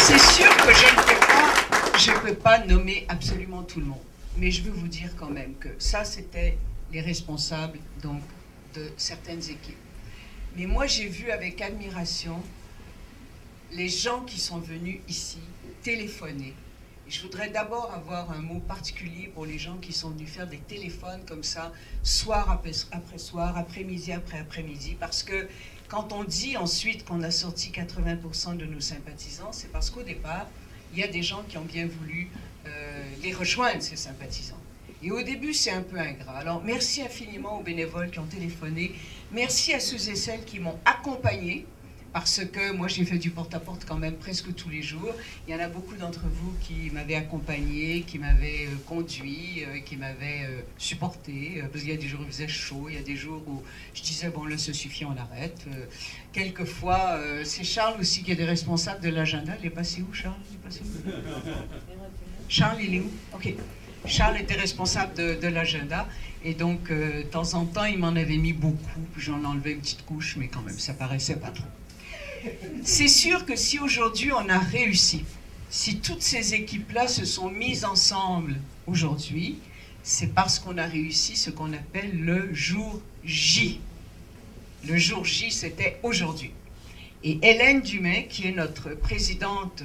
C'est sûr que je ne peux pas nommer absolument tout le monde. Mais je veux vous dire quand même que ça, c'était les responsables donc, de certaines équipes. Mais moi, j'ai vu avec admiration les gens qui sont venus ici téléphoner. Et je voudrais d'abord avoir un mot particulier pour les gens qui sont venus faire des téléphones comme ça, soir après soir, après-midi après après-midi, parce que quand on dit ensuite qu'on a sorti 80% de nos sympathisants, c'est parce qu'au départ, il y a des gens qui ont bien voulu les rejoindre, ces sympathisants. Et au début, c'est un peu ingrat. Alors, merci infiniment aux bénévoles qui ont téléphoné. Merci à ceux et celles qui m'ont accompagné, parce que moi, j'ai fait du porte-à-porte quand même presque tous les jours. Il y en a beaucoup d'entre vous qui m'avaient accompagné, qui m'avaient conduit, qui m'avaient supporté. Parce qu'il y a des jours où il faisait chaud, il y a des jours où je disais, bon, là, ça suffit, on arrête. Quelquefois, c'est Charles aussi qui est des responsables de l'agenda. Il est passé où, Charles? Il est passé où? Charles, il est où? Ok. Charles était responsable de l'agenda. Et donc, de temps en temps, il m'en avait mis beaucoup. J'en enlevais une petite couche, mais quand même, ça paraissait pas trop. C'est sûr que si aujourd'hui on a réussi, si toutes ces équipes-là se sont mises ensemble aujourd'hui, c'est parce qu'on a réussi ce qu'on appelle le jour J. Le jour J, c'était aujourd'hui. Et Hélène Dumais, qui est notre présidente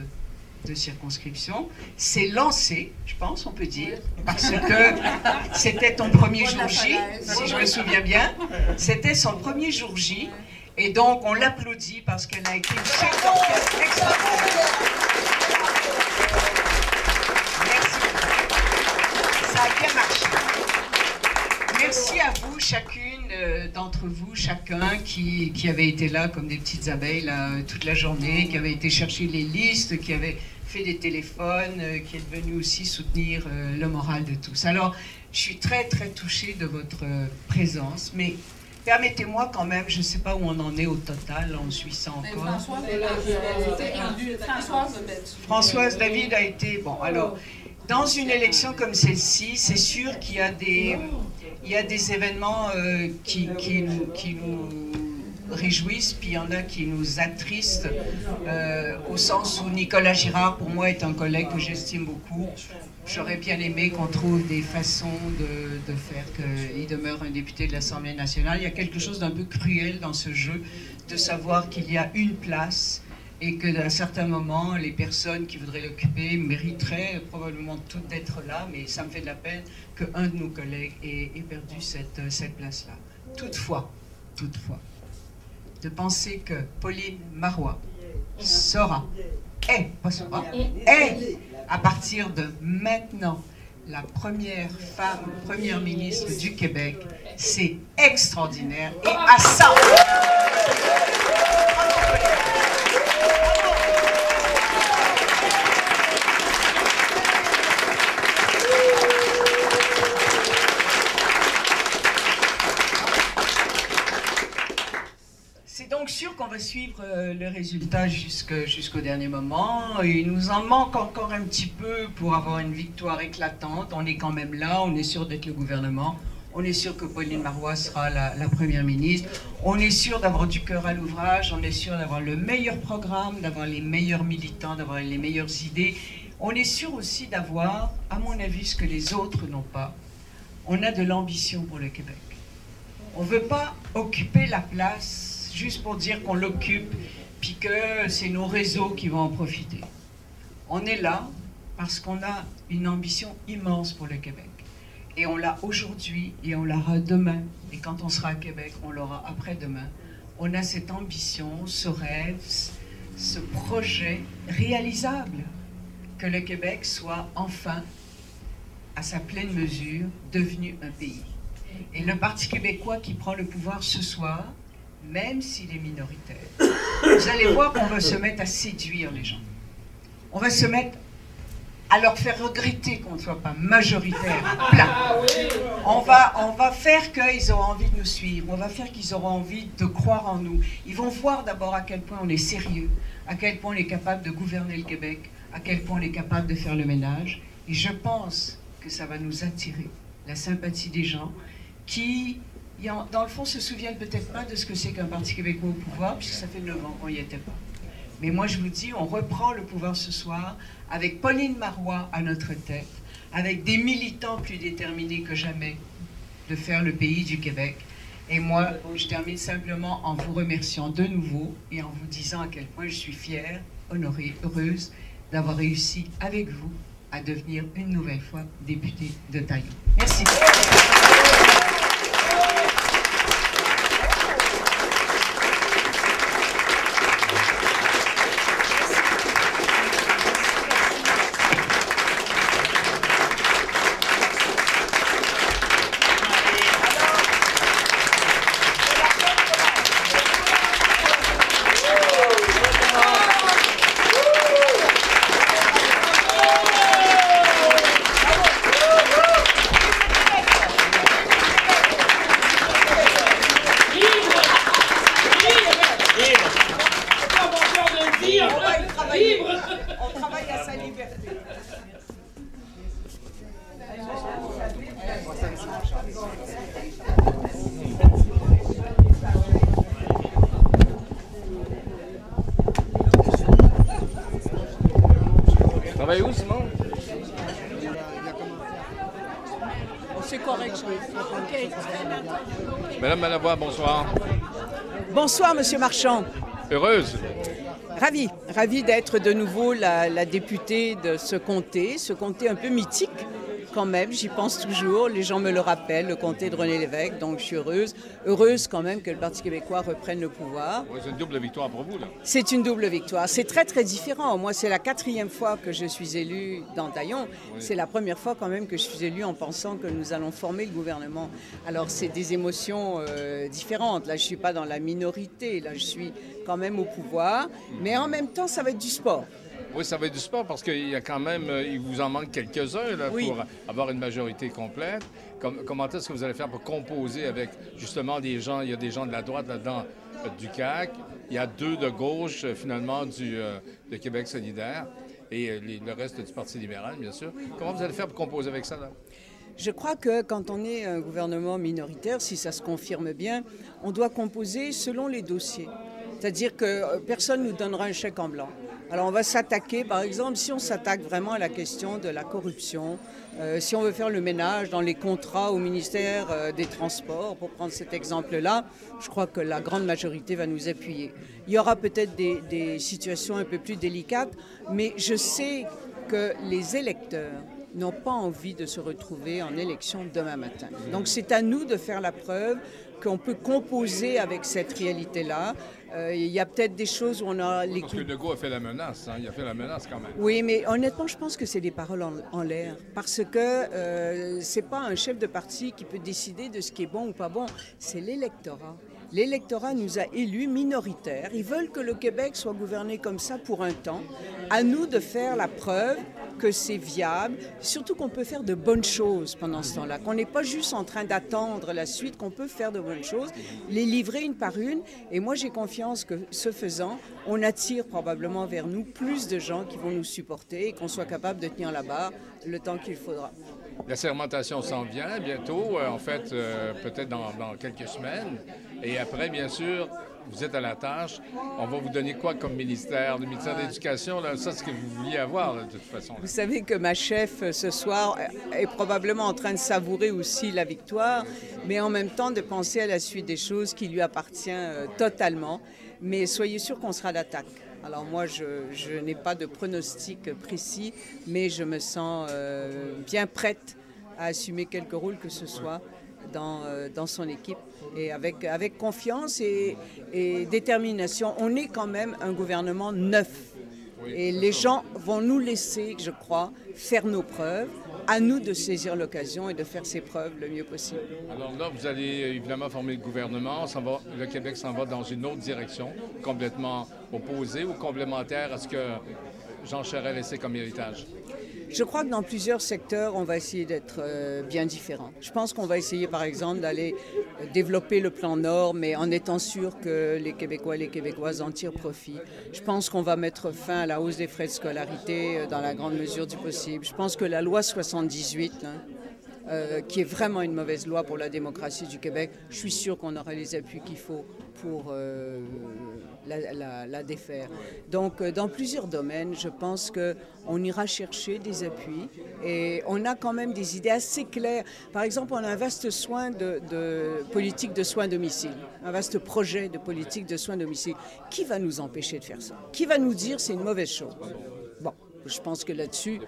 de circonscription, s'est lancée, je pense, on peut dire, parce que c'était ton premier jour J, si je me souviens bien. C'était son premier jour J. Et donc, on l'applaudit parce qu'elle a été une chef d'orchestre extraordinaire. Merci. Ça a bien marché. Merci à vous, chacune d'entre vous, chacun qui avait été là comme des petites abeilles là, toute la journée, qui avait été chercher les listes, qui avait fait des téléphones, qui est venu aussi soutenir le moral de tous. Alors, je suis très, très touchée de votre présence, mais permettez-moi quand même, je ne sais pas où on en est au total, on suit ça encore. Françoise David a été... Bon, alors, dans une élection comme celle-ci, c'est sûr qu'il y a des événements qui nous réjouissent, puis il y en a qui nous attristent, au sens où Nicolas Girard, pour moi, est un collègue que j'estime beaucoup. J'aurais bien aimé qu'on trouve des façons de faire qu'il demeure un député de l'Assemblée nationale. Il y a quelque chose d'un peu cruel dans ce jeu, de savoir qu'il y a une place et qu'à un certain moment, les personnes qui voudraient l'occuper mériteraient probablement toutes d'être là, mais ça me fait de la peine qu'un de nos collègues ait perdu cette place-là. Toutefois, de penser que Pauline Marois est à partir de maintenant la première femme première ministre du Québec, c'est extraordinaire. Et à ça, sûr qu'on va suivre le résultat jusqu'au dernier moment. Il nous en manque encore un petit peu pour avoir une victoire éclatante. On est quand même là, on est sûr d'être le gouvernement. On est sûr que Pauline Marois sera la première ministre. On est sûr d'avoir du cœur à l'ouvrage. On est sûr d'avoir le meilleur programme, d'avoir les meilleurs militants, d'avoir les meilleures idées. On est sûr aussi d'avoir, à mon avis, ce que les autres n'ont pas. On a de l'ambition pour le Québec. On ne veut pas occuper la place juste pour dire qu'on l'occupe, puis que c'est nos réseaux qui vont en profiter. On est là parce qu'on a une ambition immense pour le Québec. Et on l'a aujourd'hui et on l'aura demain. Et quand on sera à Québec, on l'aura après-demain. On a cette ambition, ce rêve, ce projet réalisable, que le Québec soit enfin, à sa pleine mesure, devenu un pays. Et le Parti québécois qui prend le pouvoir ce soir, même s'il est minoritaire, vous allez voir qu'on va se mettre à séduire les gens. On va se mettre à leur faire regretter qu'on ne soit pas majoritaire, plat. On va faire qu'ils auront envie de nous suivre, on va faire qu'ils auront envie de croire en nous. Ils vont voir d'abord à quel point on est sérieux, à quel point on est capable de gouverner le Québec, à quel point on est capable de faire le ménage. Et je pense que ça va nous attirer la sympathie des gens qui, dans le fond, se souviennent peut-être pas de ce que c'est qu'un Parti québécois au pouvoir, puisque ça fait 9 ans qu'on n'y était pas. Mais moi, je vous dis, on reprend le pouvoir ce soir avec Pauline Marois à notre tête, avec des militants plus déterminés que jamais de faire le pays du Québec. Et moi, je termine simplement en vous remerciant de nouveau et en vous disant à quel point je suis fière, honorée, heureuse d'avoir réussi avec vous à devenir une nouvelle fois députée de Taillon. Merci. On travaille à sa liberté. Travaille où, Simon? C'est correct. Madame Malavoie, bonsoir. Bonsoir, Monsieur Marchand. Heureuse? Ravi d'être de nouveau la députée de ce comté un peu mythique quand même, j'y pense toujours, les gens me le rappellent, le comté de René Lévesque, donc je suis heureuse quand même que le Parti québécois reprenne le pouvoir. Oui, c'est une double victoire pour vous, là. C'est une double victoire, c'est très très différent. Moi, c'est la 4e fois que je suis élue dans Taillon, c'est la première fois quand même que je suis élue en pensant que nous allons former le gouvernement. Alors c'est des émotions différentes, là je ne suis pas dans la minorité, là je suis quand même au pouvoir, mais en même temps ça va être du sport. Oui, ça va être du sport parce qu'il y a quand même, il vous en manque quelques-uns là, oui, pour avoir une majorité complète. Comment est-ce que vous allez faire pour composer avec justement des gens, il y a des gens de la droite là-dedans du CAQ, il y a 2 de gauche finalement de Québec solidaire et le reste du Parti libéral, bien sûr. Comment vous allez faire pour composer avec ça, là? Je crois que quand on est un gouvernement minoritaire, si ça se confirme bien, on doit composer selon les dossiers. C'est-à-dire que personne ne nous donnera un chèque en blanc. Alors on va s'attaquer, par exemple, si on s'attaque vraiment à la question de la corruption, si on veut faire le ménage dans les contrats au ministère des Transports, pour prendre cet exemple-là, je crois que la grande majorité va nous appuyer. Il y aura peut-être des situations un peu plus délicates, mais je sais que les électeurs n'ont pas envie de se retrouver en élection demain matin. Donc c'est à nous de faire la preuve qu'on peut composer avec cette réalité-là. Il y a peut-être des choses où on a... Parce que Legault a fait la menace, hein? Il a fait la menace quand même. Oui, mais honnêtement, je pense que c'est des paroles en l'air. Parce que c'est pas un chef de parti qui peut décider de ce qui est bon ou pas bon. C'est l'électorat. L'électorat nous a élus minoritaires. Ils veulent que le Québec soit gouverné comme ça pour un temps. À nous de faire la preuve que c'est viable, surtout qu'on peut faire de bonnes choses pendant ce temps-là, qu'on n'est pas juste en train d'attendre la suite, qu'on peut faire de bonnes choses, les livrer une par une. Et moi, j'ai confiance que, ce faisant, on attire probablement vers nous plus de gens qui vont nous supporter et qu'on soit capable de tenir la barre le temps qu'il faudra. La sermentation s'en vient bientôt, en fait, peut-être dans quelques semaines. Et après, bien sûr, vous êtes à la tâche. On va vous donner quoi comme ministère? Le ministère de l'Éducation, là, ça, c'est ce que vous vouliez avoir, là, de toute façon. Vous savez que ma chef, ce soir, est probablement en train de savourer aussi la victoire, mais en même temps de penser à la suite des choses qui lui appartient totalement. Mais soyez sûr qu'on sera d'attaque. Alors moi, je n'ai pas de pronostic précis, mais je me sens bien prête à assumer quelque rôle que ce soit dans son équipe. Et avec confiance et détermination, on est quand même un gouvernement neuf. Oui, et les gens vont nous laisser, je crois, faire nos preuves. À nous de saisir l'occasion et de faire ses preuves le mieux possible. Alors là, vous allez évidemment former le gouvernement. Le Québec s'en va dans une autre direction, complètement opposée ou complémentaire à ce que Jean Charest a laissé comme héritage. Je crois que dans plusieurs secteurs, on va essayer d'être bien différents. Je pense qu'on va essayer, par exemple, d'aller développer le plan Nord, mais en étant sûr que les Québécois et les Québécoises en tirent profit. Je pense qu'on va mettre fin à la hausse des frais de scolarité dans la grande mesure du possible. Je pense que la loi 78, qui est vraiment une mauvaise loi pour la démocratie du Québec, je suis sûr qu'on aura les appuis qu'il faut pour la défaire. Donc, dans plusieurs domaines, je pense qu'on ira chercher des appuis et on a quand même des idées assez claires. Par exemple, on a un vaste soin de politique de soins à domicile, un vaste projet de politique de soins à domicile. Qui va nous empêcher de faire ça? Qui va nous dire c'est une mauvaise chose? Bon, je pense que là-dessus,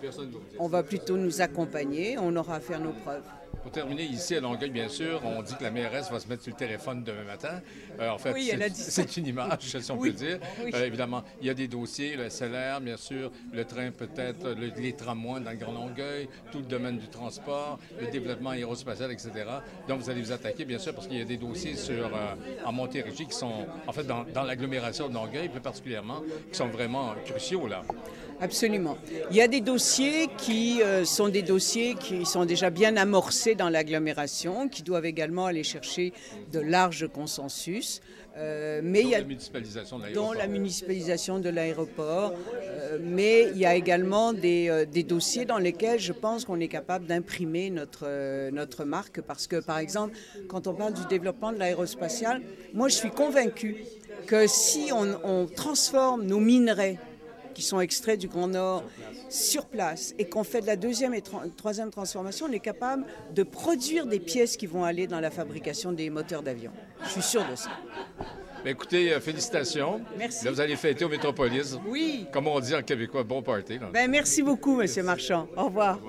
on va plutôt nous accompagner, on aura à faire nos preuves. Pour terminer, ici à Longueuil, bien sûr, on dit que la mairesse va se mettre sur le téléphone demain matin. En fait, oui, c'est une image, si on peut dire. Oui. Évidemment, il y a des dossiers, le SLR, bien sûr, le train peut-être, les tramways dans le Grand Longueuil, tout le domaine du transport, le développement aérospatial, etc. Donc, vous allez vous attaquer, bien sûr, parce qu'il y a des dossiers en Montérégie qui sont, en fait, dans l'agglomération de Longueuil, plus particulièrement, qui sont vraiment cruciaux, là. Absolument. Il y a des dossiers qui sont déjà bien amorcés dans l'agglomération, qui doivent également aller chercher de larges consensus. Mais il y a, dont la municipalisation de l'aéroport. Mais il y a également des dossiers dans lesquels je pense qu'on est capable d'imprimer notre marque. Parce que, par exemple, quand on parle du développement de l'aérospatial, moi je suis convaincue que si on transforme nos minerais qui sont extraits du Grand Nord sur place et qu'on fait de la deuxième et troisième transformation, on est capable de produire des pièces qui vont aller dans la fabrication des moteurs d'avion. Je suis sûre de ça. Bien, écoutez, félicitations. Merci. Là, vous allez fêter au Métropolis. Oui. Comme on dit en québécois, bon party. Là. Bien, merci beaucoup, M. Marchand. Au revoir.